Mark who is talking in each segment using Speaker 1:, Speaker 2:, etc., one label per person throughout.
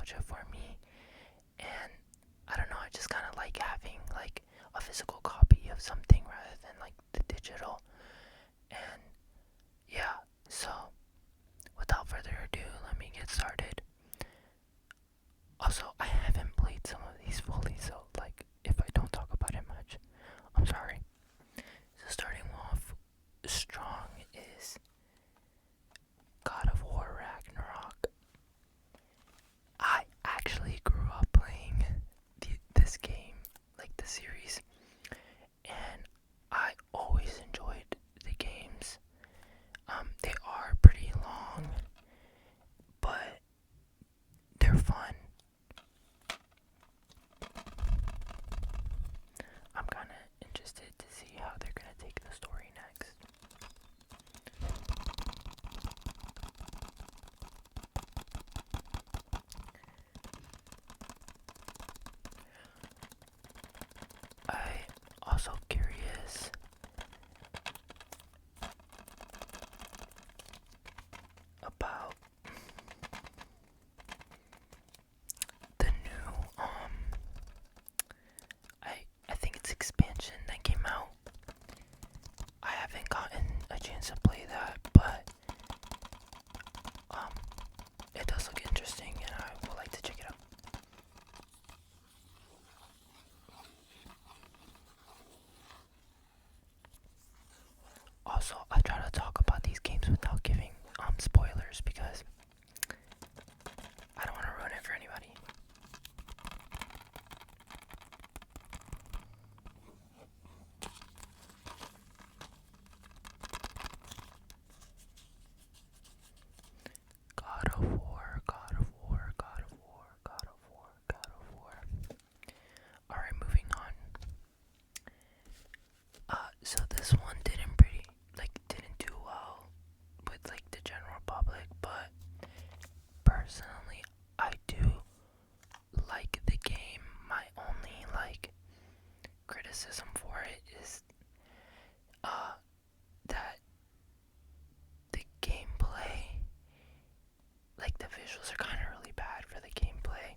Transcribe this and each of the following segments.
Speaker 1: nostalgia for me, and I don't know, I just kind of like having like a physical copy of something rather than like the digital. And yeah, so without further ado, let me get started. Also, I haven't played some of these fully, so like if I don't talk about it much, I'm sorry. So starting off strong is God of War Ragnarok. I actually grew up playing this game, like the series, and I always enjoyed the games. They are pretty long, but they're fun. I'm kind of interested to see how they're gonna take the story next. I also curious about the new I think it's expansion that came out. I haven't gotten a chance to play that, but it does look interesting and I would like to check it out. Also, I try to talk about these games without giving spoilers because I don't want to ruin it for anybody. God of War, God of War, God of War, God of War, God of War. Alright, moving on. So this one didn't do well with like the general public, but personally I do like the game. My only like criticism for it is that the gameplay, like the visuals are kind of really bad for the gameplay.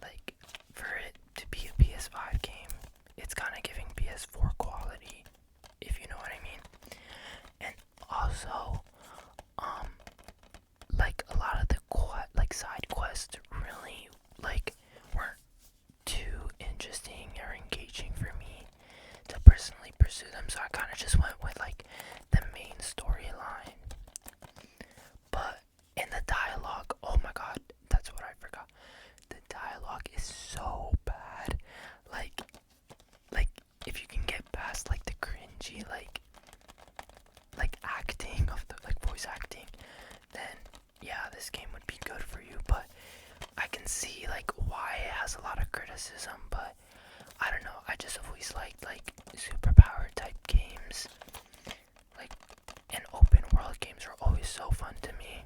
Speaker 1: Like for it to be a PS5 game, it's kind of giving PS4 quality, if you know what I mean. And also, like a lot of the side quests really like weren't too interesting or engaging for me to personally pursue them, so I kind of just went with like the main storyline. But in the dialogue, oh my god, that's what I forgot. The dialogue is so bad. Like if you can get past like the cringy like acting of the like voice acting, then yeah, this game would be good for you. But I can see like why it has a lot of criticism, but I don't know, I just always liked like superpower type games. Like, and open world games are always so fun to me.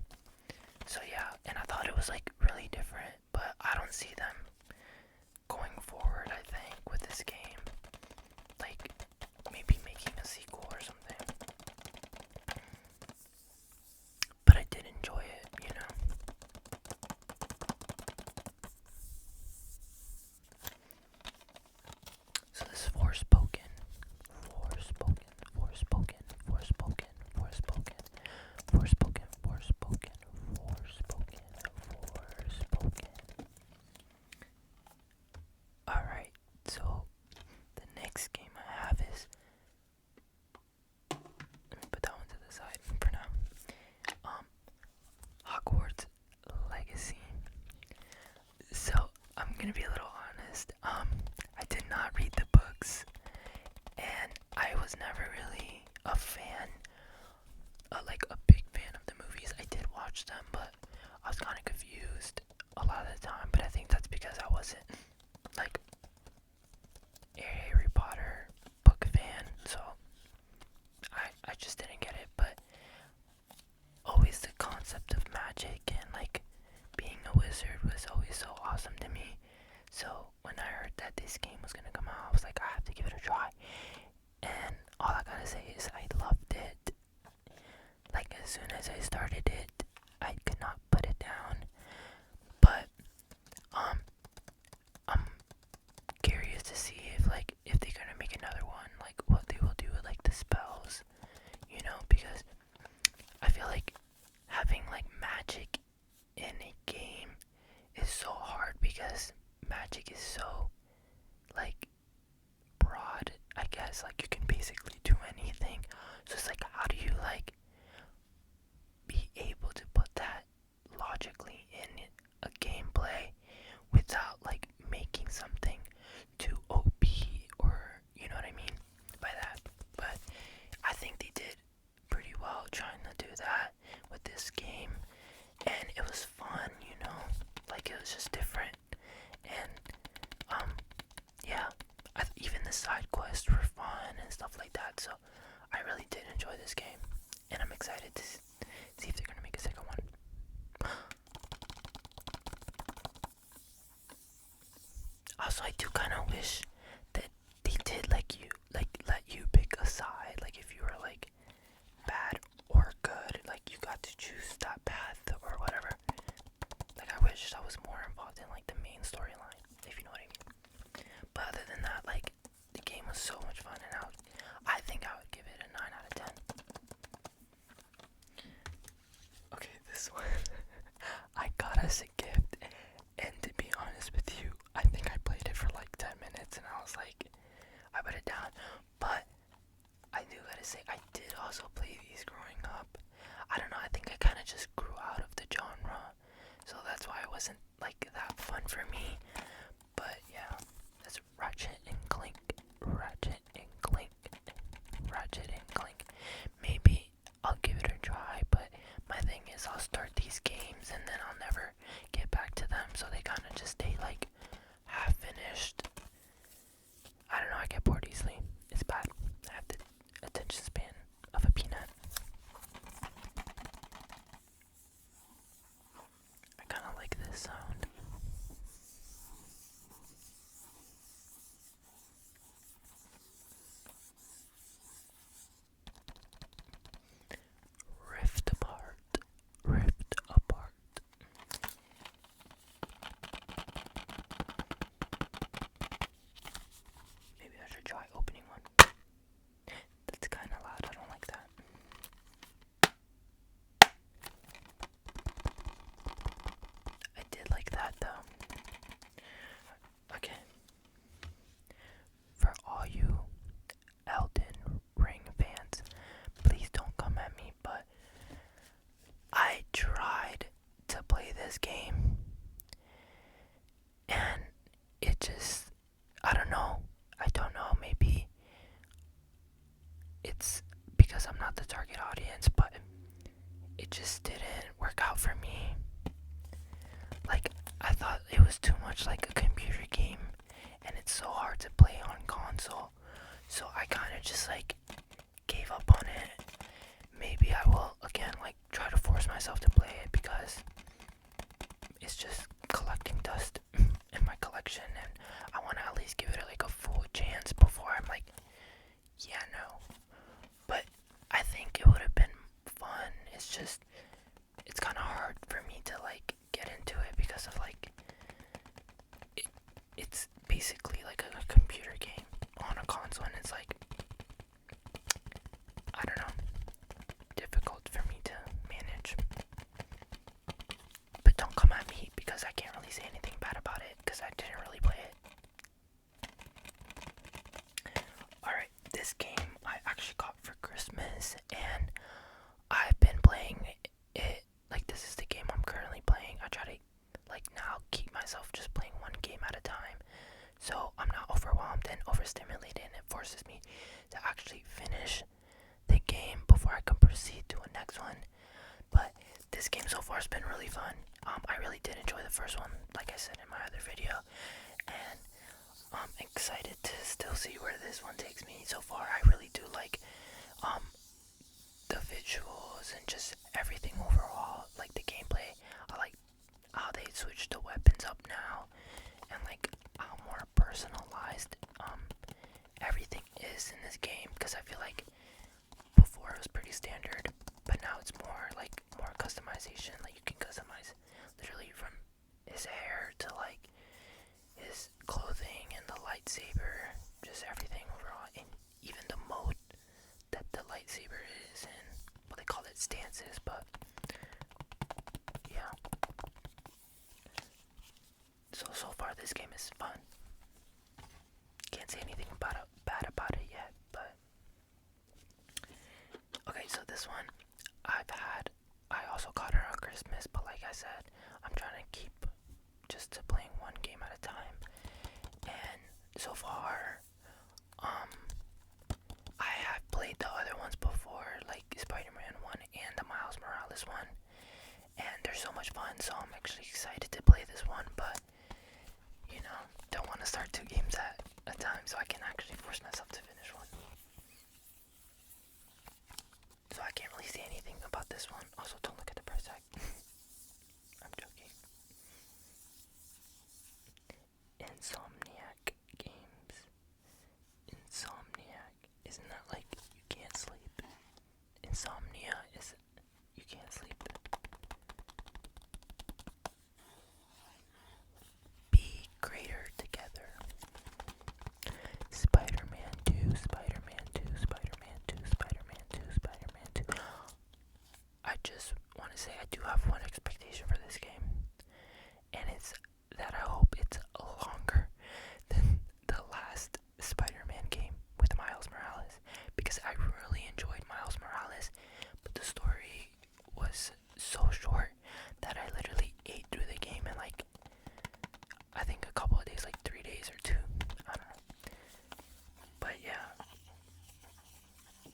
Speaker 1: So yeah, and I thought it was like really different, but I don't see them going forward, I think, with this game. Like, maybe making a sequel or something. But I did enjoy it, you know. So this is Forspoken. Forspoken, Forspoken, Forspoken, Forspoken, Forspoken, Forspoken, Forspoken, Forspoken. Alright, so the next game I have is, let me put that one to the side for now. Hogwarts Legacy. So I'm gonna be a little honest. I did not read the books, and I was never really a fan, like a big fan of the movies. I did watch them, but I was kind of confused a lot of the time. But I think that's because I wasn't like a Harry Potter book fan, so I just didn't get it. But always the concept of magic and like being a wizard was always so awesome to me. So when I heard that this game was gonna come out, I was like, I have to give it a try. And all I gotta say is I loved it. Like as soon as I started it, I could not put it down. But because magic is so like broad, I guess. Like you can basically do anything. So it's like, how do you like be able to put that logically in a gameplay without like making something too OP, or you know what I mean by that? But I think they did pretty well trying to do that with this game, and it was fun, you know, like it was just different. And yeah, even the side quests were fun and stuff like that. So I really did enjoy this game, and I'm excited to see if they're gonna make a second one. Also, I do kind of wish that they did let you pick a side. Like if you were like bad or good, like you got to choose that path or whatever. Like I wish I was more involved in like the main storyline, if you know what I mean. But other than that, like the game was so much fun, and I think I would give it a 9 out of 10. Okay, this one I got as a gift, and to be honest with you, I think I played it for like 10 minutes and I was like, I put it down. But I do gotta say, I did also play these growing up. I don't know, I think I kind of just grew out of the genre, so that's why it wasn't like that fun for me. But yeah, that's Ratchet and Clank. Ratchet and Clank. Ratchet and Clank. Maybe I'll give it a try, but my thing is I'll start these games and then I'll never get back to them, so they kind of just stay like half finished. I don't know, I get bored easily. It's bad. I have the attention span of a peanut. I kind of like this sound. Rift apart. Rift apart. Maybe I should try opening one. That's kind of loud. I don't like that. I did like that though. Okay. For all you Elden Ring fans, please don't come at me, but I tried to play this game and it just, I don't know, maybe it's because I'm not the target audience, but it just didn't work out for me. Like, I thought it was too much like a computer game, and it's so hard to play on console, so I kind of just like gave up on it. Maybe I will again like try to force myself to play it, because it's just collecting dust in my collection, and I want to at least give it like a full chance before I'm like, yeah, no. But I think it would have been fun. It's just, it's kind of hard for me to like get into it because of like, it's basically like a computer game on a console, and it's like, I don't know, difficult for me to manage. But don't come at me, because I can't really say anything bad about it, because I didn't really play it. Alright, this game I actually got for Christmas, and I've been playing it. Like, this is the game I'm currently playing. I try to like now keep myself just playing one game at a time, so I'm not overwhelmed and overstimulated, and it forces me to actually finish the game before I can proceed to a next one. But this game so far has been really fun. I really did enjoy the first one, like I said in my other video, and I'm excited to still see where this one takes me. So far, I really do like the visuals and just everything overall, like the gameplay. I like how they switched the weapons up now, and like how more personalized everything is in this game, because I feel like before it was pretty standard, but now it's more like more customization. Like you can customize literally from his hair to like his clothing and the lightsaber, just everything overall, and even the mode that the lightsaber is in. Well, they call it stances, but yeah. So this game is fun. Can't say anything bad about it yet, but okay. So this one, I also got it on Christmas, but like I said, I'm trying to keep just to playing one game at a time. And so far, I have played the other ones before, like Spider-Man 1 and the Miles Morales one, and they're so much fun, so I'm actually excited to play this one, but, you know, don't want to start 2 games at a time, so I can actually force myself to finish one. So I can't really say anything about this one. Also, don't look at the price tag. I'm joking. Insomniac Games. Insomniac. Isn't that like you can't sleep? Insomnia is you can't sleep. Be greater together. Spider-Man 2, Spider-Man 2, Spider-Man 2, Spider-Man 2, Spider-Man 2. I just want to say I do have one expectation for this game, and it's that I hope it's longer than the last Spider-Man game with Miles Morales, because I really enjoyed Miles Morales, but the story was so short that I literally ate through the game in like, I think a couple of days, like 3 days or 2, I don't know. But yeah,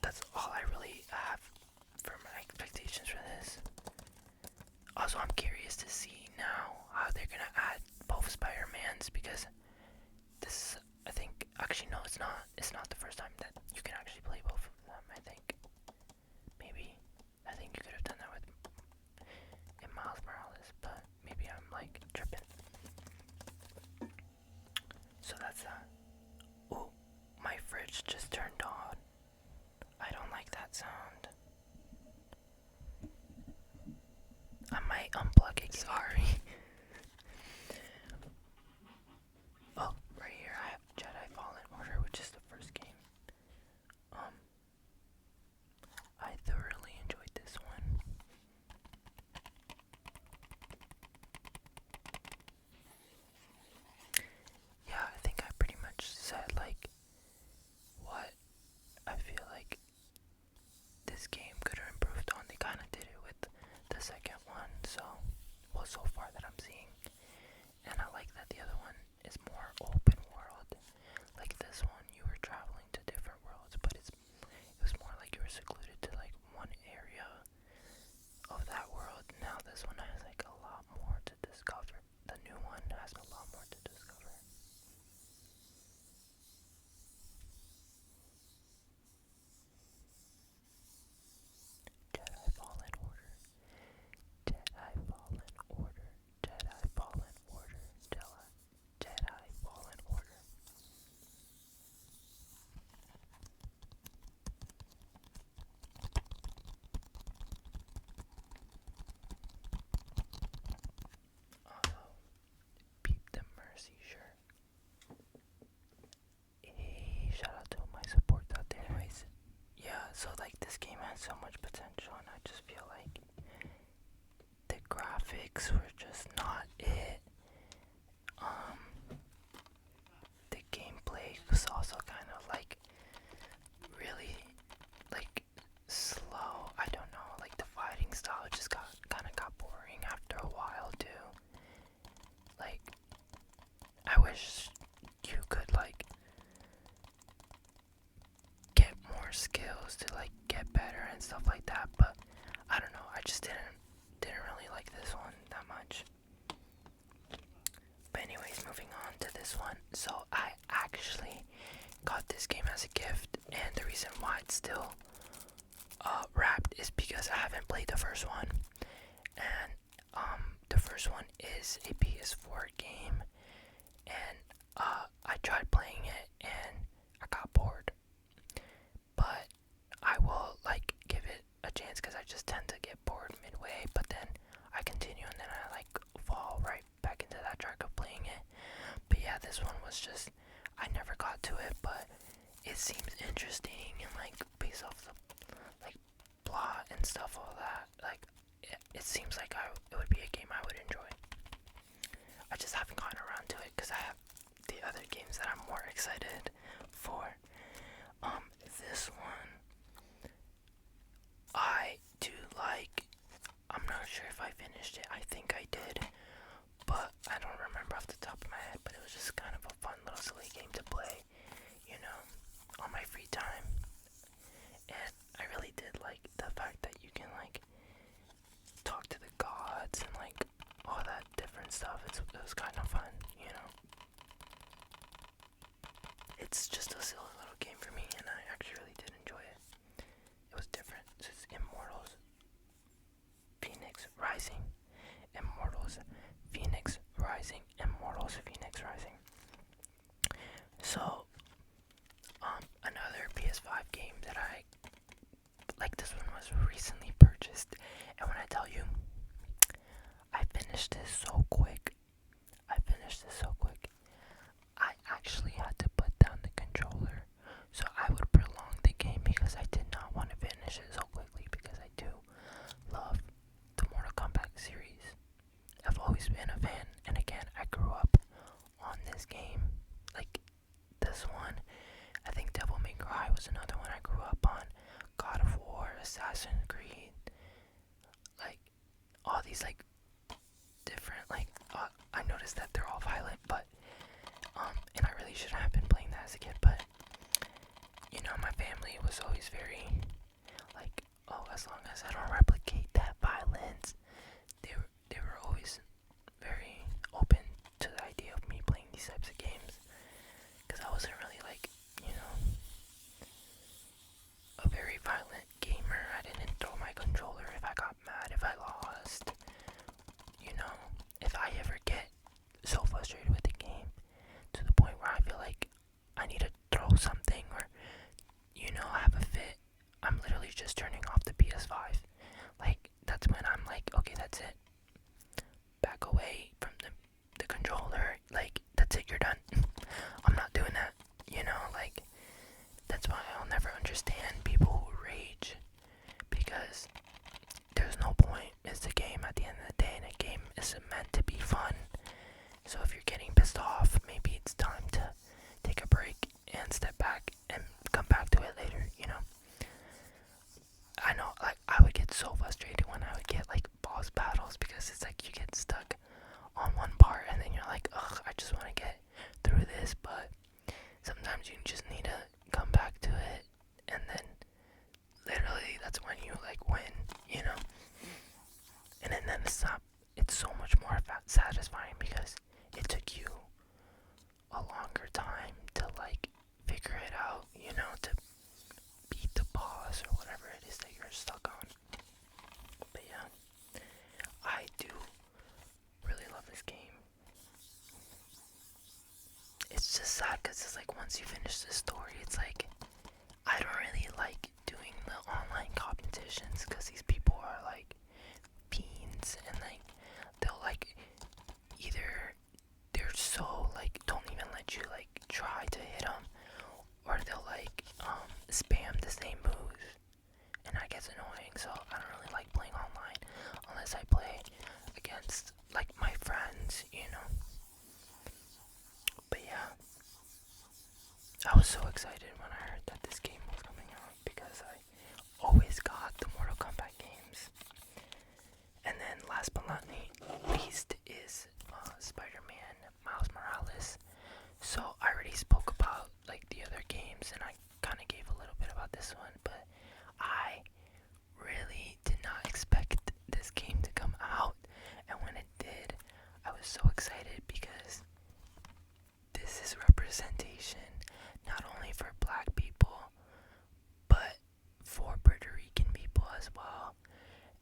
Speaker 1: that's all I really have for my expectations for this. Also, I'm curious to see now how they're gonna add both Spider-Mans, because this, I think, actually no, it's not the first time that you can actually play both of them, I think. Maybe, I think you could have done that with in Miles Morales, but maybe I'm like tripping. So that's that. Oh, my fridge just turned on. I don't like that sound. I might unplug it. Sorry. Oh, right here I have Jedi Fallen Order, which is the first game. I thoroughly enjoyed this one. Yeah, I think I pretty much said like what I feel like this game could have improved on. They kind of did it with the second one, so far that I'm seeing. And I like that the other one is more open world. Like this one, you were traveling to different worlds, but it was more like you were secluded to like one area of that world. Now this one has like a lot more to discover. The new one has a lot more to discover. Jedi Fallen Order. Jedi Fallen Order. Jedi Fallen Order. Jedi Fallen Order. Also, peep the Mercy shirt. Hey, shout out to my supports out there. Anyways, yeah, so like this game has so much potential, and I just feel like the graphics were just not it. The gameplay was also kind of like really like slow. I don't know, like the fighting style just kind of got boring after a while too. Like, I wish you could like get more skills to like get better and stuff like that, but I don't know, I just didn't really like this one that much. But anyways, moving on to this one. So I actually got this game as a gift, and the reason why it's still wrapped is because I haven't played the first one. And the first one is a PS4 game, and I tried playing it and I got bored. But I will like give it a chance, because I just tend to get bored midway, but then I continue and then I like fall right back into that track of playing it. But yeah, this one was just, I never got to it, but it seems interesting, and like based off the like plot and stuff, all that, like it seems like it would be a game I would enjoy. I just haven't gotten around to it because I games that I'm more excited for. This one I do like. I'm not sure if I finished it. I think I did, but I don't remember off the top of my head. But it was just kind of a fun little silly game to play, you know, on my free time. And I really did like the fact that you can like talk to the gods and like all that different stuff. It was kind of fun, you know. It's just a silly little game for me, and I actually really did enjoy it. It was different. So it's Immortals, Fenyx Rising, Immortals, Fenyx Rising, Immortals, Fenyx Rising. So, another PS5 game that I like. This one was recently purchased, and when I tell you, I finished this so quick. I actually had to put down the controller so I would prolong the game because I did not want to finish it so quickly because I do love the Mortal Kombat series. I've always been a fan, and again, I grew up on this game. Like this one, I think Devil May Cry was another one I grew up on. God of War, Assassin's Creed, like all these like different like I noticed that they're all violent, but and I really shouldn't have been playing that as a kid, but you know, my family was always very like, oh, as long as I don't replicate that violence, they were always very open to the idea of me playing these types of games, because I wasn't really like, you know, a very violent gamer. I didn't throw my controller if I got mad, if I lost, you know. If I ever get so frustrated with the game to the point where I feel like I need to throw something or, you know, have a fit, I'm literally just turning off the PS5. Like, that's when I'm like, okay, that's it. Back away from the controller. Like, that's it, you're done. I'm not doing that, you know, like, that's why I'll never understand people who rage, because there's no point. It's a game at the end of the day, and a game is meant to be fun. So if you're getting pissed off, maybe it's time to take a break and step back and come back to it later, you know. I know, like, I would get so frustrated when I would get like boss battles, because it's like you get stuck on one part and then you're like, ugh, I just want to get through this, but sometimes you just need to come back to it, and then literally that's when you like win, you know. And then it's so much more satisfying because it took you a longer time to like figure it out, you know, to beat the boss or whatever it is that you're stuck on. But yeah, I do really love this game. It's just sad because it's like once you finish the story, it's like I don't really like doing the online competitions because these people are like fiends, and like they'll like either they're so like don't even let you like try to hit them, or they'll like spam the same moves, and that gets annoying. So I don't really like playing online unless I play against like my friends, you know. But yeah, I was so excited when I heard that this game was coming out because I always got the Mortal Kombat games. And then last but not least is Spider-Man Miles Morales. So I already spoke about like the other games, and I kind of gave a little bit about this one, but I really did not expect this game to come out, and when it did, I was so excited because this is representation not only for black people but for Puerto Rican people as well.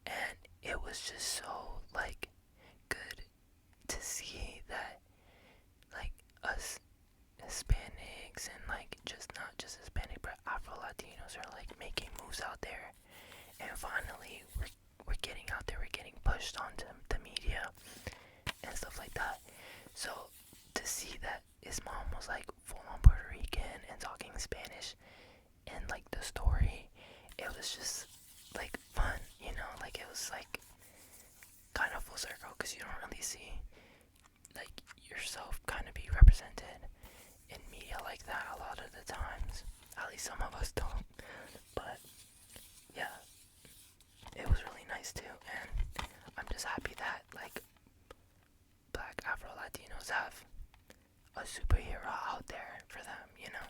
Speaker 1: And it was just so like good to see that like us Hispanics and like just not just Hispanic but Afro Latinos are like making moves out there, and finally we're getting out there, we're getting pushed onto the media and stuff like that. So to see that his mom was like full on Puerto Rican and talking Spanish and like the story, it was just like fun, you know, like it was like kind of full circle because you don't really see like yourself kind of be represented in some of us don't. But yeah, it was really nice too, and I'm just happy that like Black Afro Latinos have a superhero out there for them, you know.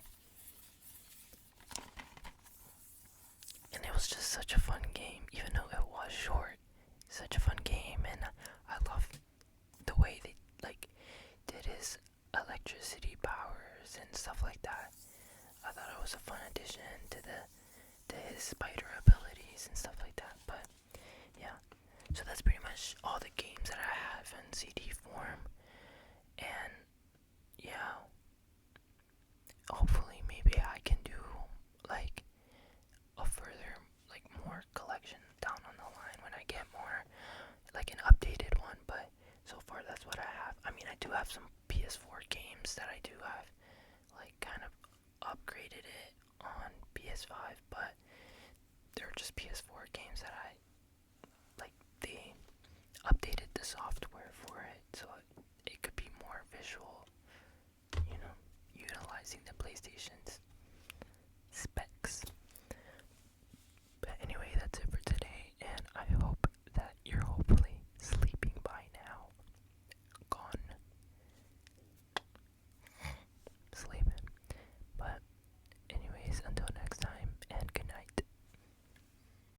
Speaker 1: And it was just such a fun game, even though it was short. Such a fun game, and I love the way they like did his electricity powers and stuff like that. I thought it was a fun addition to his spider abilities and stuff like that. But yeah, so that's pretty much all the games that I have in CD form, and yeah, hopefully maybe I can do like a further like more collection down on the line when I get more like an updated one. But so far that's what I have. I mean, I do have some PS4 games that I do have like kind of upgraded it on PS5, but they're just PS4 games that I like. They updated the software for it so it could be more visual, you know, utilizing the PlayStation